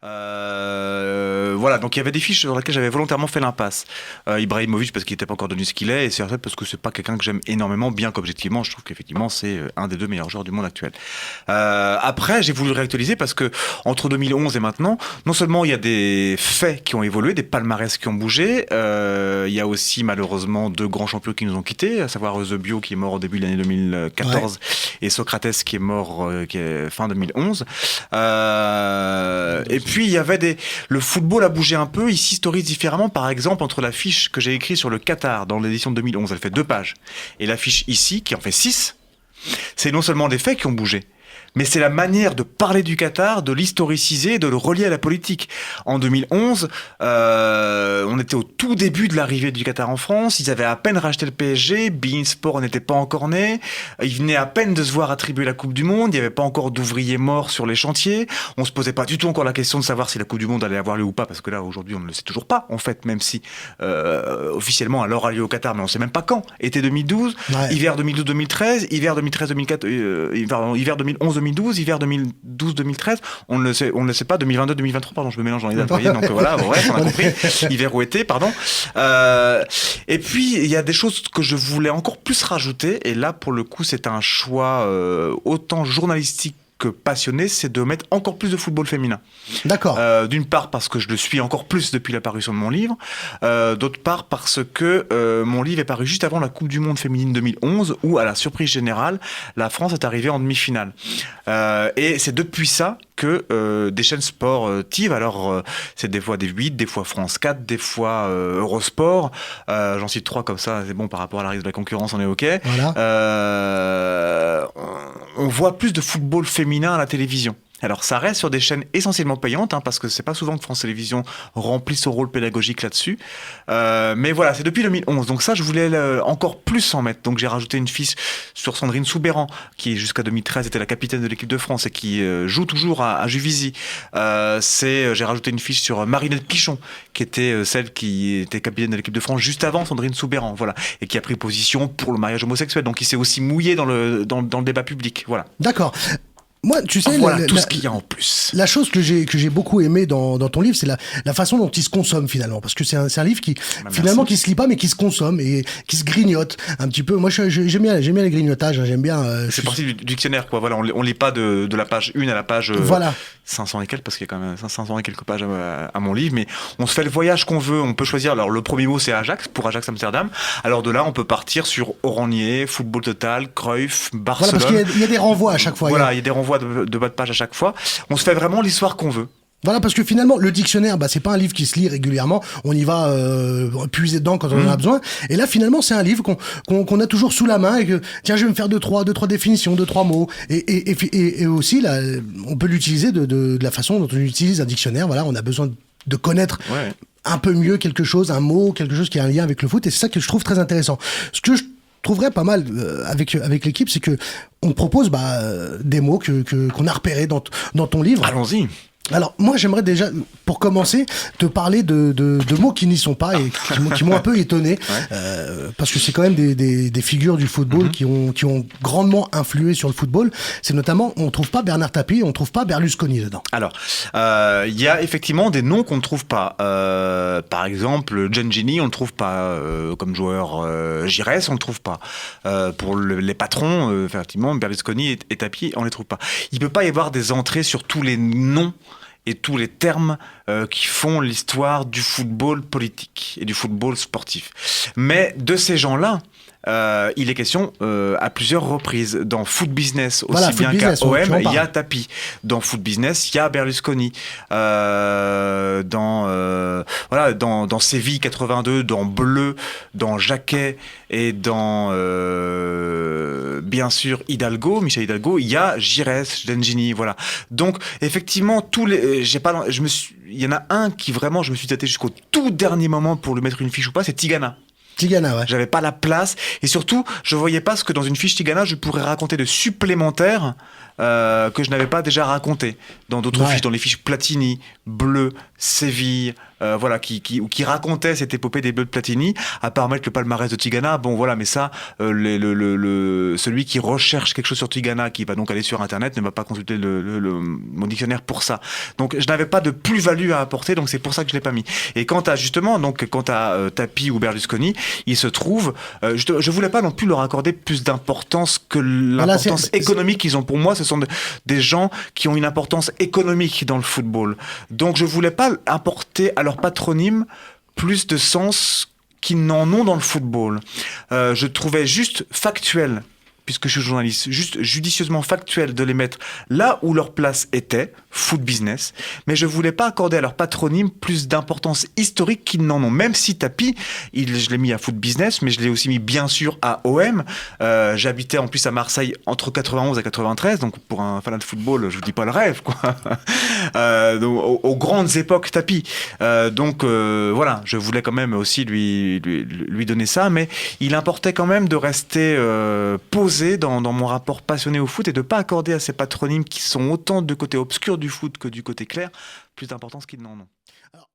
Voilà, donc il y avait des fiches sur lesquelles j'avais volontairement fait l'impasse. Ibrahimovic parce qu'il n'était pas encore devenu ce qu'il est, et CR7 parce que c'est pas quelqu'un que j'aime énormément, bien qu'objectivement, je trouve qu'effectivement c'est un des deux meilleurs joueurs du monde actuel. Après, j'ai voulu réactualiser parce que entre 2011 et maintenant, non seulement il y a des faits qui ont évolué, des palmarès qui ont bougé, il y a aussi malheureusement deux grands champions qui nous ont quittés, à savoir Eusebio qui est mort au début de l'année 2014 et Socrates qui est mort qui est fin 2011. Et puis il y avait le football a bougé un peu, il s'historise différemment. Par exemple, entre la fiche que j'ai écrite sur le Qatar dans l'édition de 2011, elle fait 2 pages, et la fiche ici qui en fait 6, c'est non seulement des faits qui ont bougé, mais c'est la manière de parler du Qatar, de l'historiciser, de le relier à la politique. En 2011, on était au tout début de l'arrivée du Qatar en France, ils avaient à peine racheté le PSG, beIN Sport n'était pas encore né, ils venaient à peine de se voir attribuer la Coupe du Monde, il n'y avait pas encore d'ouvriers morts sur les chantiers, on se posait pas du tout encore la question de savoir si la Coupe du Monde allait avoir lieu ou pas, parce que là, aujourd'hui, on ne le sait toujours pas, en fait, même si officiellement, elle aura lieu au Qatar, mais on ne sait même pas quand. Été 2012, hiver 2012-2013, hiver 2013-2014, hiver 2011-2012, hiver 2012-2013, on ne le sait pas, 2022-2023, pardon, je me mélange dans les dates, voyez, donc voilà, bref, on a compris, hiver ou été, pardon. Et puis, il y a des choses que je voulais encore plus rajouter, et là, pour le coup, c'est un choix autant journalistique que passionné, c'est de mettre encore plus de football féminin. D'accord. D'une part parce que je le suis encore plus depuis la parution de mon livre, d'autre part parce que mon livre est paru juste avant la Coupe du Monde féminine 2011, où à la surprise générale, la France est arrivée en demi-finale. Et c'est depuis ça que des chaînes sportives, alors c'est des fois des 8, des fois France 4, des fois Eurosport, j'en cite 3 comme ça, c'est bon par rapport à la risque de la concurrence, on est ok. Voilà. On voit plus de football féminin à la télévision. Alors ça reste sur des chaînes essentiellement payantes, parce que c'est pas souvent que France Télévisions remplit son rôle pédagogique là-dessus. Mais voilà, c'est depuis 2011. Donc ça, je voulais encore plus en mettre. Donc j'ai rajouté une fiche sur Sandrine Soubeyran, qui jusqu'à 2013 était la capitaine de l'équipe de France et qui joue toujours à Juvisy. J'ai rajouté une fiche sur Marinette Pichon, qui était celle qui était capitaine de l'équipe de France juste avant Sandrine Soubeyran, voilà, et qui a pris position pour le mariage homosexuel. Donc il s'est aussi mouillé dans le débat public, voilà. D'accord. Moi, tu sais, voilà tout ce qu'il y a en plus. La chose que j'ai beaucoup aimé dans ton livre, c'est la façon dont il se consomme finalement, parce que c'est un livre qui finalement qui se lit pas, mais qui se consomme et qui se grignote un petit peu. Moi, j'aime bien les grignotages, j'aime bien. C'est parti du dictionnaire, quoi. Voilà, on lit pas de la page 1 à la page voilà. 500 et quelques, parce qu'il y a quand même 500 et quelques pages à mon livre, mais on se fait le voyage qu'on veut. On peut choisir. Alors le premier mot c'est Ajax pour Ajax Amsterdam. Alors de là, on peut partir sur Oranier, Football Total, Cruyff, Barcelone. Voilà, parce qu'il y a des renvois à chaque fois. Voilà, il y a des renvois de bas de page à chaque fois. On se fait vraiment l'histoire qu'on veut. Voilà, parce que finalement, le dictionnaire, c'est pas un livre qui se lit régulièrement. On y va puiser dedans quand on en a besoin. Et là, finalement, c'est un livre qu'on a toujours sous la main et que, tiens, je vais me faire deux, trois définitions, 2-3 mots. Et aussi, là, on peut l'utiliser de la façon dont on utilise un dictionnaire. Voilà, on a besoin de connaître un peu mieux quelque chose, un mot, quelque chose qui a un lien avec le foot. Et c'est ça que je trouve très intéressant. Ce que je trouverais pas mal avec l'équipe, c'est que on propose des mots qu'on a repérés dans ton livre. Allons-y. Alors moi j'aimerais déjà pour commencer te parler de mots qui n'y sont pas et qui m'ont un peu étonné parce que c'est quand même des figures du football qui ont grandement influé sur le football. C'est notamment, on trouve pas Bernard Tapie, on trouve pas Berlusconi dedans. Alors il y a effectivement des noms qu'on ne trouve pas. Par exemple Gengini, on ne trouve pas comme joueur. Giresse, on ne le trouve pas. Pour les patrons, effectivement Berlusconi et Tapie, on les trouve pas. Il peut pas y avoir des entrées sur tous les noms et tous les termes qui font l'histoire du football politique et du football sportif. Mais de ces gens-là, il est question à plusieurs reprises. Dans Foot Business, aussi bien qu'à OM, il y a Tapie. Dans Foot Business, il y a Berlusconi. Dans Séville 82, dans Bleu, dans Jacquet et dans bien sûr Michel Hidalgo, il y a Giresse, Gengini, voilà. Donc effectivement, il y en a un qui vraiment, je me suis tâté jusqu'au tout dernier moment pour lui mettre une fiche ou pas, c'est Tigana. Tigana, ouais. J'avais pas la place et surtout, je voyais pas ce que dans une fiche Tigana je pourrais raconter de supplémentaire que je n'avais pas déjà raconté dans d'autres Ouais. fiches, dans les fiches Platini, Bleu, Séville, voilà, qui racontaient cette épopée des Bleus de Platini. À part mettre le palmarès de Tigana, bon voilà, mais ça, celui qui recherche quelque chose sur Tigana, qui va donc aller sur Internet, ne va pas consulter mon dictionnaire pour ça. Donc je n'avais pas de plus-value à apporter, donc c'est pour ça que je l'ai pas mis. Et quant à justement, donc quant à Tapie ou Berlusconi, il se trouve, je voulais pas non plus leur accorder plus d'importance que l'importance économique qu'ils ont. Pour moi, ce sont des gens qui ont une importance économique dans le football. Donc je voulais pas apporter à leur patronyme plus de sens qu'ils n'en ont dans le football. Je trouvais juste factuel, puisque je suis journaliste, juste judicieusement factuel de les mettre là où leur place était, foot business, mais je voulais pas accorder à leur patronyme plus d'importance historique qu'ils n'en ont. Même si Tapi, je l'ai mis à foot business, mais je l'ai aussi mis bien sûr à OM. J'habitais en plus à Marseille entre 91 et 93, donc pour un fanat de football, je vous dis pas le rêve, quoi. Donc, aux grandes époques Tapi. Voilà, je voulais quand même aussi lui donner ça, mais il importait quand même de rester posé dans mon rapport passionné au foot et de ne pas accorder à ces patronymes qui sont autant du côté obscur du foot que du côté clair plus d'importance qu'ils n'en ont. Alors,